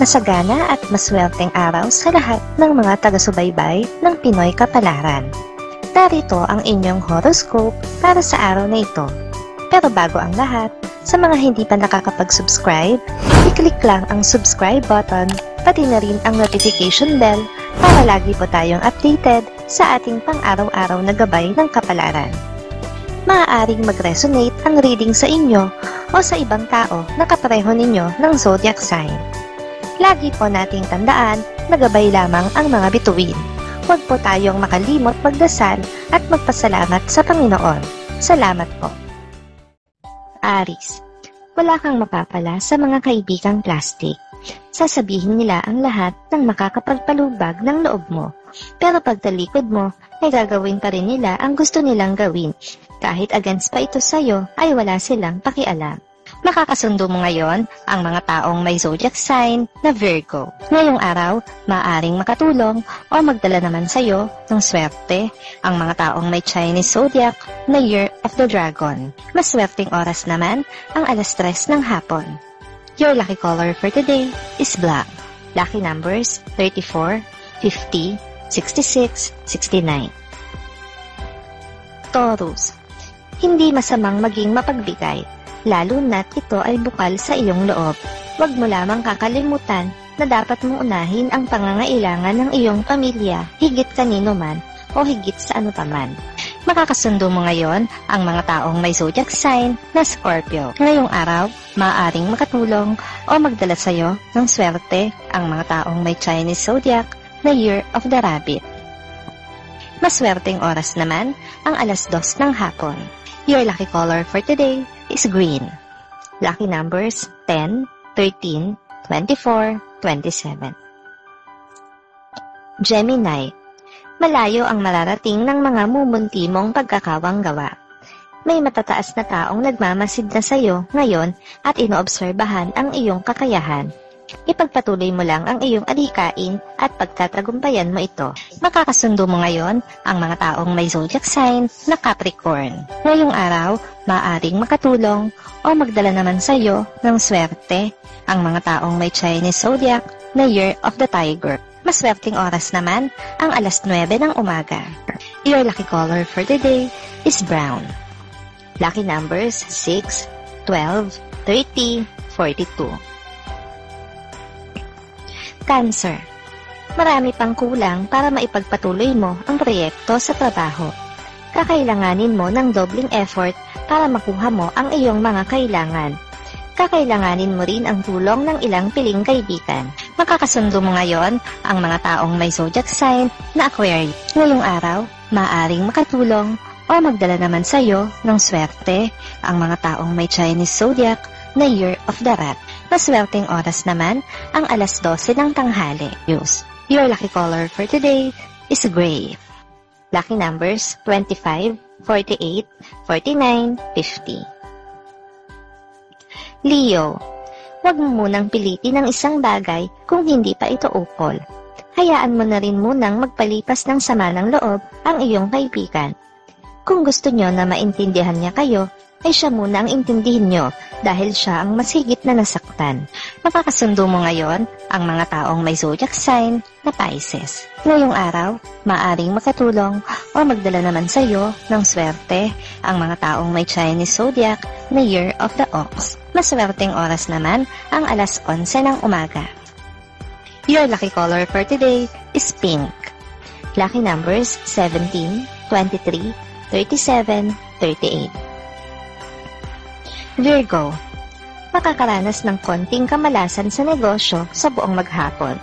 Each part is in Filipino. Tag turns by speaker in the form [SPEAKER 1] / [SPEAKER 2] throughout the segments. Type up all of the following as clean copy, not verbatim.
[SPEAKER 1] Masagana at maswerteng araw sa lahat ng mga taga-subaybay ng Pinoy Kapalaran. Narito ang inyong horoscope para sa araw na ito. Pero bago ang lahat, sa mga hindi pa nakakapag-subscribe, i-click lang ang subscribe button, pati na rin ang notification bell para lagi po tayong updated sa ating pang-araw-araw na gabay ng kapalaran. Maaaring mag-resonate ang reading sa inyo o sa ibang tao na kapareho ninyo ng zodiac sign. Lagi po nating tandaan na gabay lamang ang mga bituin. Huwag po tayong makalimot magdasal at magpasalamat sa Panginoon. Salamat po. Aries, wala kang mapapala sa mga kaibigang plastic. Sasabihin nila ang lahat ng makakapagpalubag ng loob mo. Pero pagtalikod mo, ay gagawin pa rin nila ang gusto nilang gawin. Kahit against pa ito sa'yo, ay wala silang pakialam. Makakasundo mo ngayon ang mga taong may zodiac sign na Virgo. Ngayong araw, maaaring makatulong o magdala naman sa'yo ng swerte ang mga taong may Chinese zodiac na Year of the Dragon. Maswerteng oras naman ang 3:00 ng hapon. Your lucky color for today is black. Lucky numbers 34, 50, 66, 69. Taurus, hindi masamang maging mapagbigay, lalo na't ito ay bukal sa iyong loob. Huwag mo lamang kakalimutan na dapat mong unahin ang pangangailangan ng iyong pamilya, higit kanino man o higit sa ano paman. Makakasundo mo ngayon ang mga taong may zodiac sign na Scorpio. Ngayong araw, maaaring makatulong o magdala sa'yo ng swerte ang mga taong may Chinese zodiac na Year of the Rabbit. Maswerteng oras naman ang 2:00 ng hapon. Your lucky color for today is green. Lucky numbers 10, 13, 24, 27. Gemini, malayo ang mararating ng mga mumunti mong pagkakawanggawa. May matataas na taong nagmamasid na sa'yo ngayon at inoobserbahan ang iyong kakayahan. Ipagpatuloy mo lang ang iyong adhikain at pagtatagumpayan mo ito. Makakasundo mo ngayon ang mga taong may zodiac sign na Capricorn. Ngayong araw, maaaring makatulong o magdala naman sa iyo ng swerte ang mga taong may Chinese zodiac na Year of the Tiger. Maswerteng oras naman ang 9:00 ng umaga. Your lucky color for today is brown. Lucky numbers 6, 12, 30, 42. Cancer, marami pang kulang para maipagpatuloy mo ang proyekto sa trabaho. Kakailanganin mo ng dobling effort para makuha mo ang iyong mga kailangan. Kakailanganin mo rin ang tulong ng ilang piling kaibigan. Makakasundo mo ngayon ang mga taong may zodiac sign na Aquarius. Ngayong araw, maaaring makatulong o magdala naman sa iyo ng swerte ang mga taong may Chinese zodiac na Year of the Rat. Maswerteng oras naman ang 12:00 ng tanghali. Your lucky color for today is gray. Lucky numbers 25, 48, 49, 50. Leo, huwag mo munang pilitin ang isang bagay kung hindi pa ito ukol. Hayaan mo na rin munang magpalipas ng sama ng loob ang iyong kaibigan. Kung gusto nyo na maintindihan niya kayo, ay siya muna ang intindihin nyo dahil siya ang mas higit na nasaktan. Makakasundo mo ngayon ang mga taong may zodiac sign na Pisces. Ngayong araw, maaring makatulong o magdala naman sa iyo ng swerte ang mga taong may Chinese zodiac na Year of the Ox. Maswerteng oras naman ang 11:00 ng umaga. Your lucky color for today is pink. Lucky numbers 17, 23, 37, 38. Virgo, makakaranas ng konting kamalasan sa negosyo sa buong maghapon.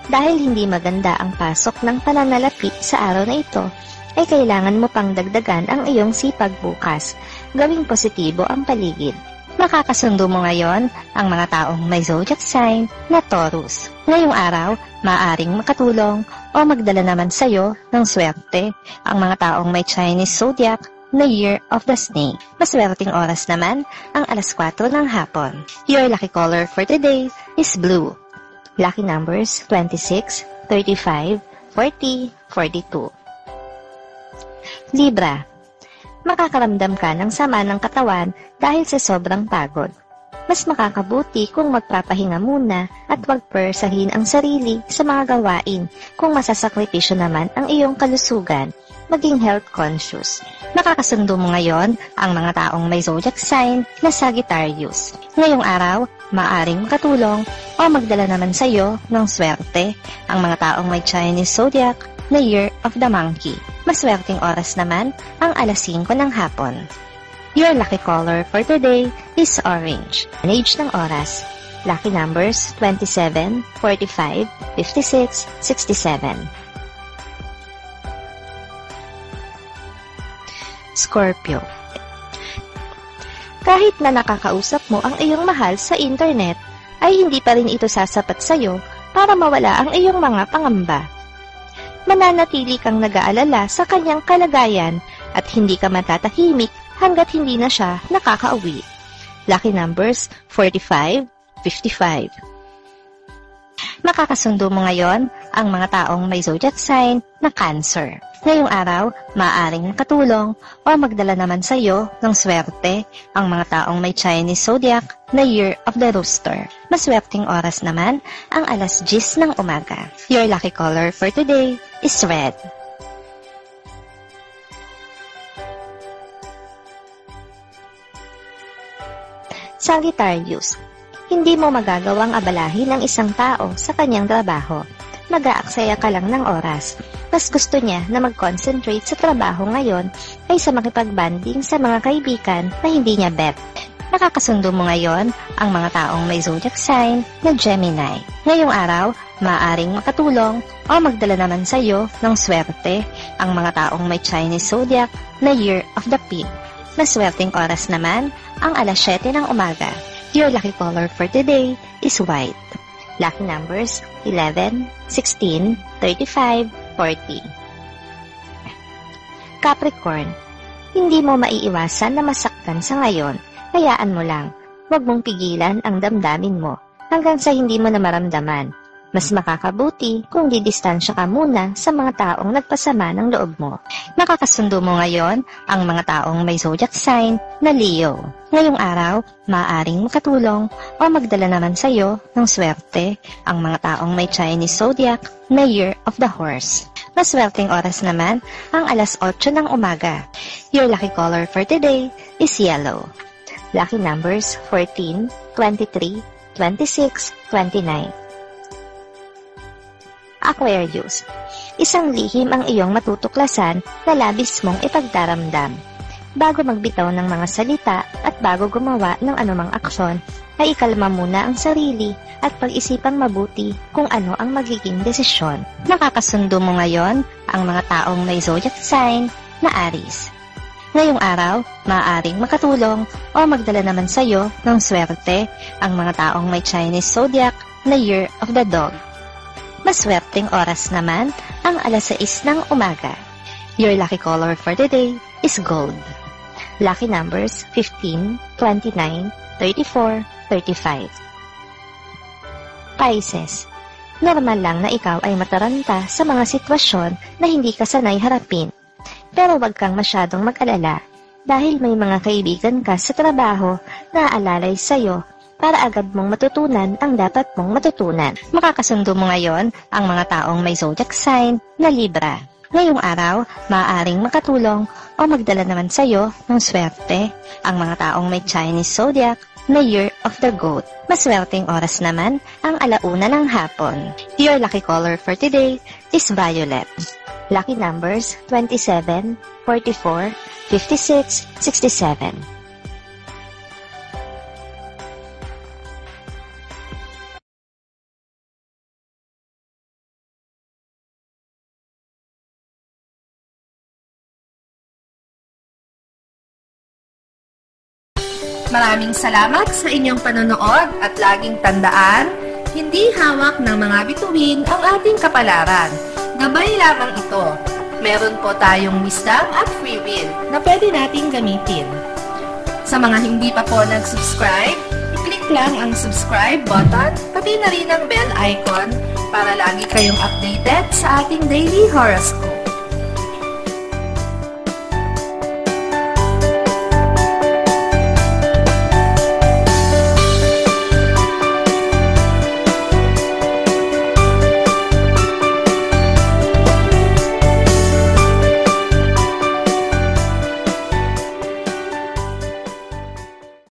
[SPEAKER 1] Dahil hindi maganda ang pasok ng pananalapi sa araw na ito, ay kailangan mo pang dagdagan ang iyong sipag bukas. Gawing positibo ang paligid. Makakasundo mo ngayon ang mga taong may zodiac sign na Taurus. Ngayong araw, maaaring makatulong o magdala naman sa iyo ng swerte ang mga taong may Chinese zodiac na Year of the Snake. Maswerteng oras naman ang 4:00 ng hapon. Your lucky color for today is blue. Lucky numbers 26, 35, 40, 42. Libra, makakaramdam ka ng sama ng katawan dahil sa sobrang pagod. Mas makakabuti kung magpapahinga muna at huwag persahin ang sarili sa mga gawain kung masasakripisyo naman ang iyong kalusugan. Maging health conscious. Nakakasundo mo ngayon ang mga taong may zodiac sign na Sagittarius. Ngayong araw, maaring makatulong o magdala naman sa iyo ng swerte ang mga taong may Chinese zodiac na Year of the Monkey. Maswerteng oras naman ang alas 5 ng hapon. Your lucky color for today is orange. Ang age ng oras, lucky numbers 27, 45, 56, 67. Scorpio. Kahit na nakakausap mo ang iyong mahal sa internet, ay hindi pa rin ito sasapat sa iyo para mawala ang iyong mga pangamba. Mananatili kang nag-aalala sa kanyang kalagayan at hindi ka matatahimik hanggat hindi na siya nakakauwi. Lucky numbers 45, 55. Makakasundo mo ngayon ang mga taong may zodiac sign na Cancer. Ngayong araw, maaaring makatulong o magdala naman sa iyo ng swerte ang mga taong may Chinese zodiac na Year of the Rooster. Maswerteng oras naman ang alas 10 ng umaga. Your lucky color for today is red. Sagittarius. Hindi mo magagawang abalahin ang isang tao sa kanyang trabaho. Mag-aaksaya ka lang ng oras. Mas gusto niya na mag-concentrate sa trabaho ngayon ay sa makipag-banding sa mga kaibigan na hindi niya bet. Nakakasundo mo ngayon ang mga taong may zodiac sign na Gemini. Ngayong araw, maaaring makatulong o magdala naman sa iyo ng swerte ang mga taong may Chinese zodiac na Year of the Pig. Maswerteng oras naman ang alas 7 ng umaga. Your lucky color for today is white. Lucky numbers 11, 16, 35, 40. Capricorn. Hindi mo maiiwasan na masaktan sa ngayon. Hayaan mo lang. Huwag mong pigilan ang damdamin mo hanggang sa hindi mo na maramdaman. Mas makakabuti kung didistansya ka muna sa mga taong nagpasama ng loob mo. Nakakasundo mo ngayon ang mga taong may zodiac sign na Leo. Ngayong araw, maaaring makatulong o magdala naman sa iyo ng swerte ang mga taong may Chinese zodiac na Year of the Horse. Maswerteng oras naman ang alas 8 ng umaga. Your lucky color for today is yellow. Lucky numbers 14, 23, 26, 29. Aquarius. Isang lihim ang iyong matutuklasan na labis mong ipagdaramdam. Bago magbitaw ng mga salita at bago gumawa ng anumang aksyon, ay ikalma muna ang sarili at pag-isipang mabuti kung ano ang magiging desisyon. Nakakasundo mo ngayon ang mga taong may zodiac sign na Aries. Ngayong araw, maaaring makatulong o magdala naman sa iyo ng swerte ang mga taong may Chinese zodiac na Year of the Dog. Maswerteng oras naman ang alas 6 ng umaga. Your lucky color for today is gold. Lucky numbers 15, 29, 34, 35. Pisces. Normal lang na ikaw ay mataranta sa mga sitwasyon na hindi ka sanay harapin. Pero wag kang masyadong mag-alala dahil may mga kaibigan ka sa trabaho na aalalay sa'yo para agad mong matutunan ang dapat mong matutunan. Makakasundo mo ngayon ang mga taong may zodiac sign na Libra. Ngayong araw, maaaring makatulong o magdala naman sa iyo ng swerte ang mga taong may Chinese zodiac na Year of the Goat. Maswerteng oras naman ang alauna ng hapon. Your lucky color for today is violet. Lucky numbers 27, 44, 56, 67.
[SPEAKER 2] Maraming salamat sa inyong panonood at laging tandaan, hindi hawak ng mga bituin ang ating kapalaran. Gabay lamang ito. Meron po tayong wisdom at free will na pwede nating gamitin. Sa mga hindi pa po nag-subscribe, i-click lang ang subscribe button, pati na rin ang bell icon para lagi kayong updated sa ating daily horoscope.